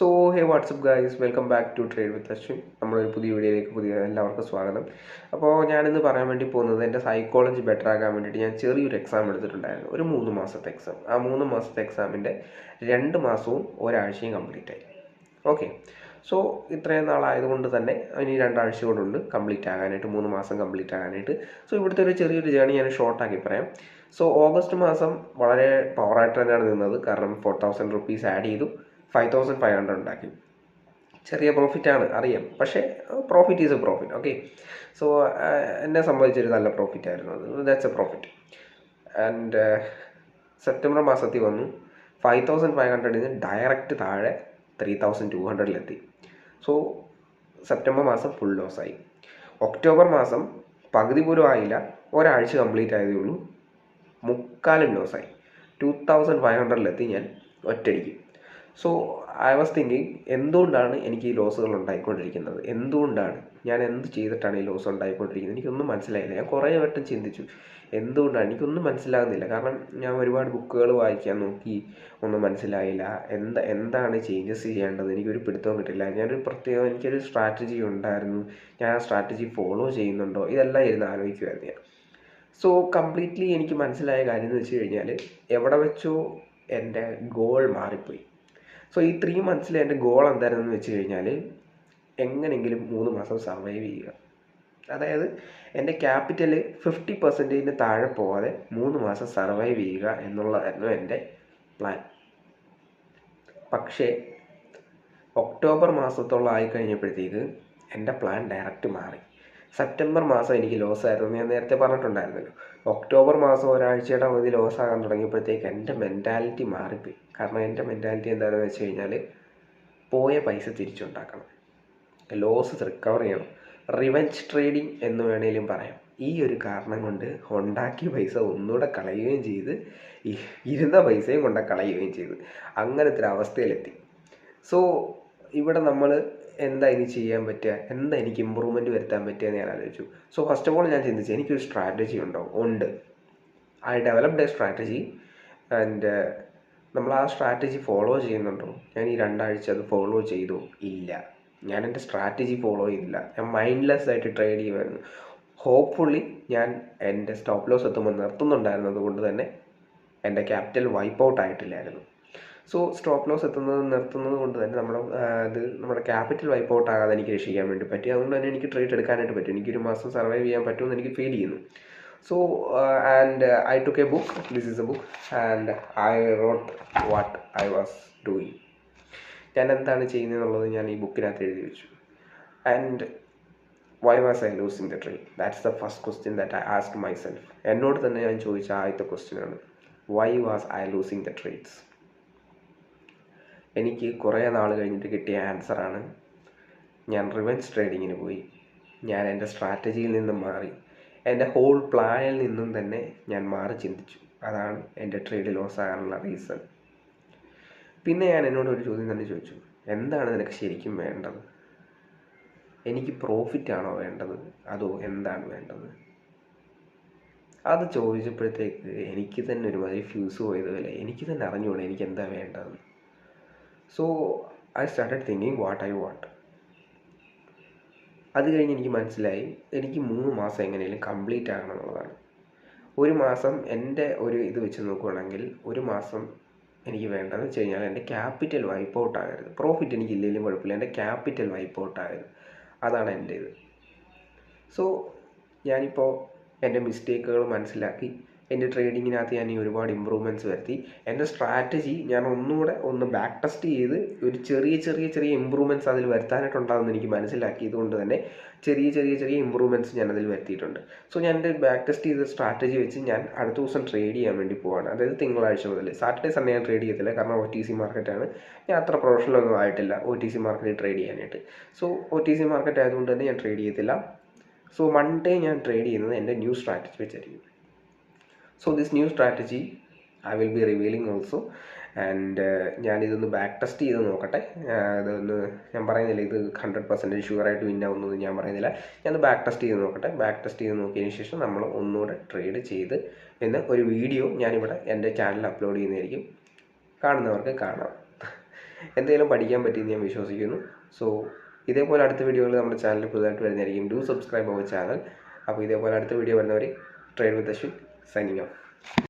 So hey what's up guys, welcome back to trade with Ashwin. നമ്മളൊരു പുതിയ വീഡിയോയിലേക്ക് എല്ലാവർക്കും സ്വാഗതം. അപ്പോൾ ഞാനിന്ന് പറയാൻ വേണ്ടി പോകുന്നത് എൻ്റെ സൈക്കോളജി ബെറ്റർ ആക്കാൻ വേണ്ടിയിട്ട് ഞാൻ ചെറിയൊരു എക്സാം എടുത്തിട്ടുണ്ടായിരുന്നു, ഒരു 3 മാസത്തെ എക്സാം. ആ 3 മാസത്തെ എക്സാമിൻ്റെ 2 മാസവും ഒരാഴ്ചയും കംപ്ലീറ്റ് ആയി. ഓക്കെ, സോ ഇത്രയും നാളായതുകൊണ്ട് തന്നെ ഇനി 2 ആഴ്ച കൊണ്ടുണ്ട് കംപ്ലീറ്റ് ആകാനായിട്ട്, 3 മാസം കംപ്ലീറ്റ് ആകാനായിട്ട്. സോ ഇവിടുത്തെ ഒരു ചെറിയൊരു ജേണി ഞാൻ ഷോർട്ടാക്കി പറയാം. സോ ഓഗസ്റ്റ് മാസം വളരെ പവറായിട്ട് തന്നെയാണ് നിന്നത്, കാരണം 4000 റുപ്പീസ് ആഡ് ചെയ്തു, 5500 ഉണ്ടാക്കി. ചെറിയ പ്രോഫിറ്റാണ് അറിയാം, പക്ഷേ profit is A profit. Okay, so എന്നെ സംബന്ധിച്ചൊരു നല്ല പ്രോഫിറ്റ് ആയിരുന്നു അത്. That's A profit. And September മാസത്തിൽ വന്നു 5500 ഡയറക്റ്റ് താഴെ 3200 സോ സെപ്റ്റംബർ മാസം ഫുൾ ലോസായി. ഒക്ടോബർ മാസം പകുതി പോലും ആയില്ല, ഒരാഴ്ച കംപ്ലീറ്റ് ആയതേ ഉള്ളൂ, മുക്കാലും ലോസായി. 2500 ഞാൻ ഒറ്റയടിക്ക്. സോ ഐ വാസ് തിങ്കിങ്, എന്തുകൊണ്ടാണ് എനിക്ക് ഈ ലോസുകൾ ഉണ്ടായിക്കൊണ്ടിരിക്കുന്നത്, എന്തുകൊണ്ടാണ് ഞാൻ എന്ത് ചെയ്തിട്ടാണ് ഈ ലോസ് ഉണ്ടായിക്കൊണ്ടിരിക്കുന്നത്, എനിക്കൊന്നും മനസ്സിലായില്ല. ഞാൻ കുറേ വട്ടം ചിന്തിച്ചു എന്തുകൊണ്ടാണ്, എനിക്കൊന്നും മനസ്സിലാകുന്നില്ല. കാരണം ഞാൻ ഒരുപാട് ബുക്കുകൾ വായിക്കാൻ നോക്കി, ഒന്നും മനസ്സിലായില്ല. എന്താണ് ചേഞ്ചസ് ചെയ്യേണ്ടത്, എനിക്കൊരു പിടുത്തവും കിട്ടില്ല. എനിക്കൊരു സ്ട്രാറ്റജി ഉണ്ടായിരുന്നു, ഞാൻ ആ സ്ട്രാറ്റജി ഫോളോ ചെയ്യുന്നുണ്ടോ, ഇതെല്ലാം ഇരുന്ന് ആലോചിക്കുമായിരുന്നു ഞാൻ. സോ കംപ്ലീറ്റ്ലി എനിക്ക് മനസ്സിലായ കാര്യം എന്ന് വെച്ച് കഴിഞ്ഞാൽ, എവിടെ വെച്ചോ എൻ്റെ ഗോൾ മാറിപ്പോയി. സോ ഈ 3 മന്ത്സിൽ എൻ്റെ ഗോൾ എന്തായിരുന്നെന്ന് വെച്ച് കഴിഞ്ഞാൽ, എങ്ങനെയെങ്കിലും 3 മാസം സർവൈവ് ചെയ്യുക. അതായത് എൻ്റെ ക്യാപിറ്റൽ 50% താഴെ പോകാതെ 3 മാസം സർവൈവ് ചെയ്യുക എന്നുള്ളതായിരുന്നു എൻ്റെ പ്ലാൻ. പക്ഷേ ഒക്ടോബർ മാസത്തോളം ആയിക്കഴിഞ്ഞപ്പോഴത്തേക്ക് എൻ്റെ പ്ലാൻ ഡയറക്റ്റ് മാറി. സെപ്റ്റംബർ മാസം എനിക്ക് ലോസ് ആയിരുന്നു, ഞാൻ നേരത്തെ പറഞ്ഞിട്ടുണ്ടായിരുന്നല്ലോ. ഒക്ടോബർ മാസം ഒരാഴ്ചയുടെ അവധി ലോസ് ആകാൻ തുടങ്ങിയപ്പോഴത്തേക്ക് എൻ്റെ മെൻറ്റാലിറ്റി മാറിപ്പോയി. കാരണം എൻ്റെ മെൻറ്റാലിറ്റി എന്താണെന്ന് വെച്ച് കഴിഞ്ഞാൽ, പോയ പൈസ തിരിച്ചുണ്ടാക്കണം, ലോസ് റിക്കവർ ചെയ്യണം, റിവെഞ്ച് ട്രേഡിങ് എന്ന് വേണേലും പറയാം. ഈ ഒരു കാരണം കൊണ്ട് ഉണ്ടാക്കിയ പൈസ ഒന്നുകൂടെ കളയുകയും ചെയ്ത്, ഇരുന്ന പൈസയും കൊണ്ട് കളയുകയും ചെയ്ത്, അങ്ങനത്തെ ഒരു അവസ്ഥയിലെത്തി. സോ ഇവിടെ നമ്മൾ എന്താ ഇനി ചെയ്യാൻ പറ്റുക, എന്താ എനിക്ക് ഇമ്പ്രൂവ്മെൻറ്റ് വരുത്താൻ പറ്റുകയെന്ന് ഞാൻ ആലോചിച്ചു. സോ ഫസ്റ്റ് ഓഫ് ഓൾ ഞാൻ ചിന്തിച്ചു, എനിക്കൊരു സ്ട്രാറ്റജി ഉണ്ടോ? ഉണ്ട്. I developed A strategy. And നമ്മൾ ആ സ്ട്രാറ്റജി ഫോളോ ചെയ്യുന്നുണ്ടോ? ഞാൻ ഈ 2 ആഴ്ച അത് ഫോളോ ചെയ്തോ? ഇല്ല. ഞാൻ എൻ്റെ സ്ട്രാറ്റജി ഫോളോ ചെയ്തില്ല, ഞാൻ മൈൻഡ്ലെസ് ആയിട്ട് ട്രേഡ് ചെയ്യുമായിരുന്നു. ഹോപ്പ്ഫുള്ളി ഞാൻ എൻ്റെ സ്റ്റോപ്പ് ലോസ് എത്തുമ്പോൾ നിർത്തുന്നുണ്ടായിരുന്നത് കൊണ്ട് തന്നെ എൻ്റെ ക്യാപിറ്റൽ വൈപ്പ് ഔട്ട് ആയിട്ടില്ലായിരുന്നു. സോ സ്റ്റോപ്പ് ലോസ് നിർത്തുന്നത് കൊണ്ട് തന്നെ നമ്മുടെ ക്യാപിറ്റൽ വൈപ്പ് ഔട്ട് ആകാതെ എനിക്ക് രക്ഷിക്കാൻ വേണ്ടി പറ്റി. അതുകൊണ്ട് തന്നെ എനിക്ക് ട്രേഡ് എടുക്കാനായിട്ട് പറ്റും, എനിക്കൊരു മാസം സർവൈവ് ചെയ്യാൻ പറ്റുമെന്ന് എനിക്ക് ഫീൽ ചെയ്യുന്നു. So and I took a book, this is a book, and I wrote what I was doing. ഞാൻ എന്താണ് ചെയ്യുന്നതെന്നുള്ളത് ഞാൻ ഈ ബുക്കിനകത്ത് എഴുതി വെച്ചു. And why was I losing the trade? That's the first question that I asked myself. എന്നോട് തന്നെ ഞാൻ ചോദിച്ച ആദ്യത്തെ ക്വസ്റ്റ്യനാണ്, why was I losing the trades? എനിക്ക് കുറേ നാൾ കഴിഞ്ഞിട്ട് കിട്ടിയ ആൻസറാണ്, ഞാൻ റിവെഞ്ച് ട്രേഡിങ്ങിന് പോയി. ഞാൻ എൻ്റെ സ്ട്രാറ്റജിയിൽ നിന്നും മാറി, എൻ്റെ ഹോൾ പ്ലാനിൽ നിന്നും തന്നെ ഞാൻ മാറി ചിന്തിച്ചു. അതാണ് എൻ്റെ ട്രേഡ് ലോസ് ആകാനുള്ള റീസൺ. പിന്നെ ഞാൻ എന്നോട് ഒരു ചോദ്യം തന്നെ ചോദിച്ചു, എന്താണ് നിനക്ക് ശരിക്കും വേണ്ടത്? എനിക്ക് പ്രോഫിറ്റാണോ വേണ്ടത്, അതോ എന്താണ് വേണ്ടത്? അത് ചോദിച്ചപ്പോഴത്തേക്ക് എനിക്ക് തന്നെ ഒരുമാതിരി ഫ്യൂസ് പോയതുപോലെ, എനിക്ക് തന്നെ അറിഞ്ഞുകൂടെ എനിക്ക് എന്താ വേണ്ടതെന്ന്. So I started thinking what I want. അത് കഴിഞ്ഞ് എനിക്ക് മനസ്സിലായി, എനിക്ക് 3 മാസം എങ്ങനെയും കംപ്ലീറ്റ് ആകണം എന്നുള്ളതാണ്. ഒരു മാസം എൻ്റെ ഒരു ഇത് വെച്ച് നോക്കുകയാണെങ്കിൽ, ഒരു മാസം എനിക്ക് വേണ്ടതെന്ന് വെച്ച് കഴിഞ്ഞാൽ എൻ്റെ ക്യാപിറ്റൽ വൈപ്പ് ഔട്ട് ആകരുത്. പ്രോഫിറ്റ് എനിക്ക് ഇല്ലെങ്കിലും കുഴപ്പമില്ല, എൻ്റെ ക്യാപിറ്റൽ വൈപ്പ് ഔട്ട് ആകരുത്. അതാണ് എൻ്റെ ഇത്. സോ ഞാനിപ്പോൾ എൻ്റെ മിസ്റ്റേക്കുകൾ മനസ്സിലാക്കി, എൻ്റെ ട്രേഡിങ്ങിനകത്ത് ഞാൻ ഈ ഒരുപാട് ഇമ്പ്രൂവ്മെൻറ്റ്സ് വരുത്തി. എൻ്റെ സ്ട്രാറ്റജി ഞാൻ ഒന്നുകൂടെ ബാക്ക് ടെസ്റ്റ് ചെയ്ത് ഒരു ചെറിയ ഇമ്പ്രൂവ്മെൻറ്റ്സ് അതിൽ വരുത്താനായിട്ടുണ്ടാകുമെന്ന് എനിക്ക് മനസ്സിലാക്കിയതുകൊണ്ട് തന്നെ ചെറിയ ഇമ്പ്രൂവ്മെൻറ്റ്സ് ഞാൻ അതിൽ വരുത്തിയിട്ടുണ്ട്. സോ ഞാൻ എൻ്റെ ബാക്ക് ടെസ്റ്റ് ചെയ്ത സ്ട്രാറ്റജി വെച്ച് ഞാൻ അടുത്ത ദിവസം ട്രേഡ് ചെയ്യാൻ വേണ്ടി പോവാണ്. അതായത് തിങ്കളാഴ്ച മുതൽ. സാറ്റർഡേ സൺഡേ ഞാൻ ട്രേഡ് ചെയ്യത്തില്ല, കാരണം OTC മാർക്കറ്റാണ്. ഞാൻ അത്ര പ്രൊഫഷണലൊന്നും ആയിട്ടില്ല OTC മാർക്കറ്റിൽ ട്രേഡ് ചെയ്യാനായിട്ട്. സോ OTC മാർക്കറ്റ് ആയതുകൊണ്ട് തന്നെ ഞാൻ ട്രേഡ് ചെയ്യത്തില്ല. സോ മൺഡേ ഞാൻ ട്രേഡ് ചെയ്യുന്നത് എൻ്റെ ന്യൂ സ്ട്രാറ്റജി വെച്ചായിരിക്കും. So this new strategy I will be revealing also. And ഞാനിതൊന്ന് ബാക്ക് ടെസ്റ്റ് ചെയ്ത് നോക്കട്ടെ. ഞാൻ പറയുന്നില്ല ഇത് 100% ഷുവറായിട്ട് വിൻ ആവുന്നത് ഞാൻ പറയുന്നില്ല. ഞാനത് ബാക്ക് ടെസ്റ്റ് ചെയ്ത് നോക്കട്ടെ. ബാക്ക് ടെസ്റ്റ് ചെയ്ത് നോക്കിയതിന് ശേഷം നമ്മൾ ഒന്നുകൂടെ ട്രേഡ് ചെയ്ത് ഒരു വീഡിയോ ഞാനിവിടെ എൻ്റെ ചാനലിൽ അപ്ലോഡ് ചെയ്യുന്നതായിരിക്കും. കാണുന്നവർക്ക് കാണാം. എന്തെങ്കിലും പഠിക്കാൻ പറ്റിയെന്ന് ഞാൻ വിശ്വസിക്കുന്നു. സോ ഇതേപോലെ അടുത്ത വീഡിയോകൾ നമ്മുടെ ചാനലിൽ പുതുതായിട്ട് വരുന്നതായിരിക്കും. Do subscribe our channel. അപ്പോൾ ഇതേപോലെ അടുത്ത വീഡിയോ വരുന്നവരെ trade with Ashwin signing of.